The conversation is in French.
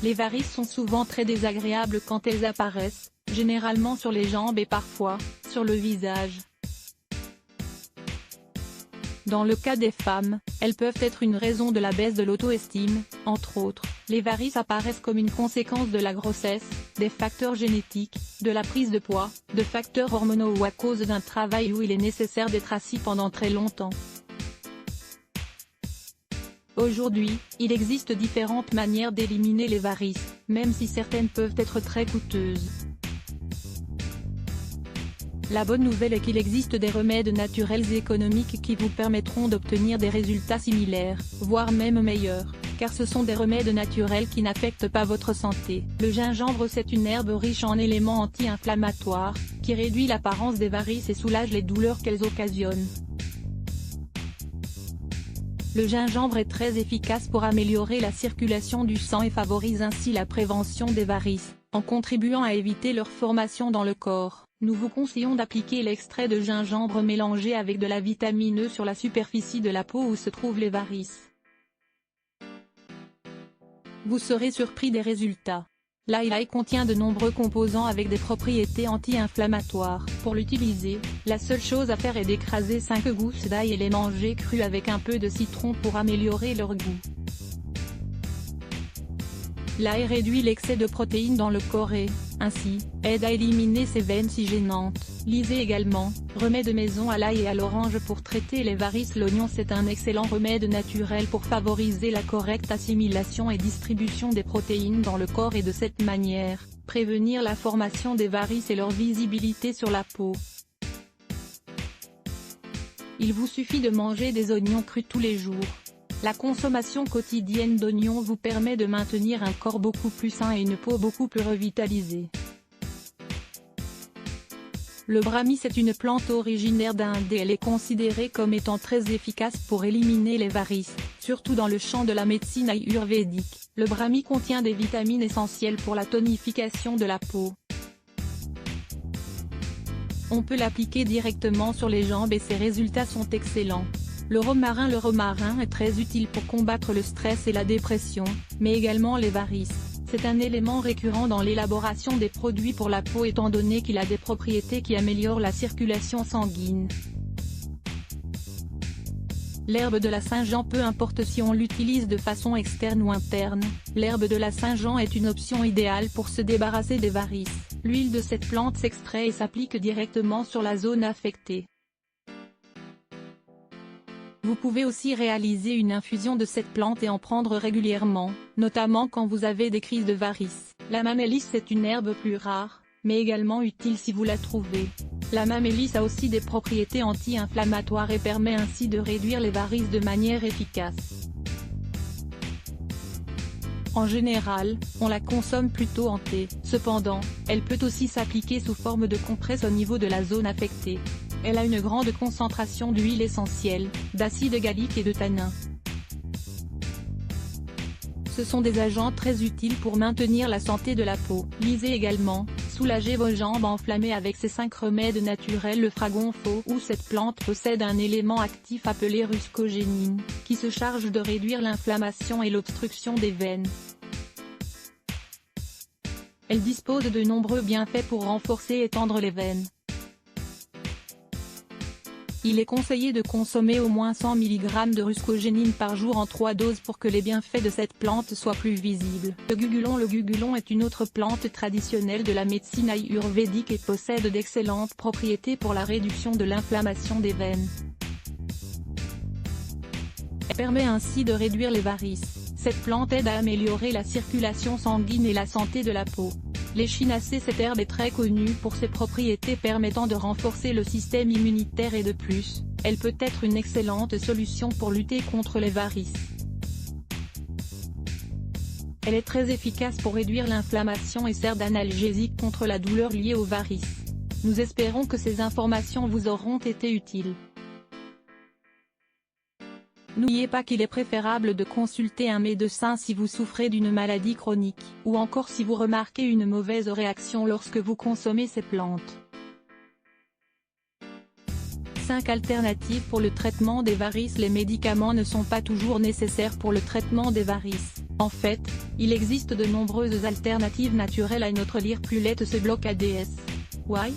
Les varices sont souvent très désagréables quand elles apparaissent, généralement sur les jambes et parfois, sur le visage. Dans le cas des femmes, elles peuvent être une raison de la baisse de l'auto-estime, entre autres. Les varices apparaissent comme une conséquence de la grossesse, des facteurs génétiques, de la prise de poids, de facteurs hormonaux ou à cause d'un travail où il est nécessaire d'être assis pendant très longtemps. Aujourd'hui, il existe différentes manières d'éliminer les varices, même si certaines peuvent être très coûteuses. La bonne nouvelle est qu'il existe des remèdes naturels et économiques qui vous permettront d'obtenir des résultats similaires, voire même meilleurs, car ce sont des remèdes naturels qui n'affectent pas votre santé. Le gingembre, c'est une herbe riche en éléments anti-inflammatoires, qui réduit l'apparence des varices et soulage les douleurs qu'elles occasionnent. Le gingembre est très efficace pour améliorer la circulation du sang et favorise ainsi la prévention des varices, en contribuant à éviter leur formation dans le corps. Nous vous conseillons d'appliquer l'extrait de gingembre mélangé avec de la vitamine E sur la superficie de la peau où se trouvent les varices. Vous serez surpris des résultats. L'ail contient de nombreux composants avec des propriétés anti-inflammatoires. Pour l'utiliser, la seule chose à faire est d'écraser 5 gousses d'ail et les manger crues avec un peu de citron pour améliorer leur goût. L'ail réduit l'excès de protéines dans le corps et, ainsi, aide à éliminer ces veines si gênantes. Lisez également, remède maison à l'ail et à l'orange pour traiter les varices. L'oignon, c'est un excellent remède naturel pour favoriser la correcte assimilation et distribution des protéines dans le corps et de cette manière, prévenir la formation des varices et leur visibilité sur la peau. Il vous suffit de manger des oignons crus tous les jours. La consommation quotidienne d'oignons vous permet de maintenir un corps beaucoup plus sain et une peau beaucoup plus revitalisée. Le brahmi, c'est une plante originaire d'Inde et elle est considérée comme étant très efficace pour éliminer les varices, surtout dans le champ de la médecine ayurvédique. Le brahmi contient des vitamines essentielles pour la tonification de la peau. On peut l'appliquer directement sur les jambes et ses résultats sont excellents. Le romarin est très utile pour combattre le stress et la dépression, mais également les varices. C'est un élément récurrent dans l'élaboration des produits pour la peau étant donné qu'il a des propriétés qui améliorent la circulation sanguine. L'herbe de la Saint-Jean, peu importe si on l'utilise de façon externe ou interne, l'herbe de la Saint-Jean est une option idéale pour se débarrasser des varices. L'huile de cette plante s'extrait et s'applique directement sur la zone affectée. Vous pouvez aussi réaliser une infusion de cette plante et en prendre régulièrement, notamment quand vous avez des crises de varices. La mamélis est une herbe plus rare, mais également utile si vous la trouvez. La mamélis a aussi des propriétés anti-inflammatoires et permet ainsi de réduire les varices de manière efficace. En général, on la consomme plutôt en thé. Cependant, elle peut aussi s'appliquer sous forme de compresse au niveau de la zone affectée. Elle a une grande concentration d'huile essentielle, d'acide gallique et de tanins. Ce sont des agents très utiles pour maintenir la santé de la peau. Lisez également, soulagez vos jambes enflammées avec ces 5 remèdes naturels. Le fragonfo ou cette plante possède un élément actif appelé ruscogénine, qui se charge de réduire l'inflammation et l'obstruction des veines. Elle dispose de nombreux bienfaits pour renforcer et tendre les veines. Il est conseillé de consommer au moins 100 mg de ruscogénine par jour en 3 doses pour que les bienfaits de cette plante soient plus visibles. Le gugulon est une autre plante traditionnelle de la médecine ayurvédique et possède d'excellentes propriétés pour la réduction de l'inflammation des veines. Elle permet ainsi de réduire les varices. Cette plante aide à améliorer la circulation sanguine et la santé de la peau. L'échinacée, cette herbe est très connue pour ses propriétés permettant de renforcer le système immunitaire et de plus, elle peut être une excellente solution pour lutter contre les varices. Elle est très efficace pour réduire l'inflammation et sert d'analgésique contre la douleur liée aux varices. Nous espérons que ces informations vous auront été utiles. N'oubliez pas qu'il est préférable de consulter un médecin si vous souffrez d'une maladie chronique, ou encore si vous remarquez une mauvaise réaction lorsque vous consommez ces plantes. 5 alternatives pour le traitement des varices. Les médicaments ne sont pas toujours nécessaires pour le traitement des varices. En fait, il existe de nombreuses alternatives naturelles à notre lire plus lait ce bloc ADS. Why?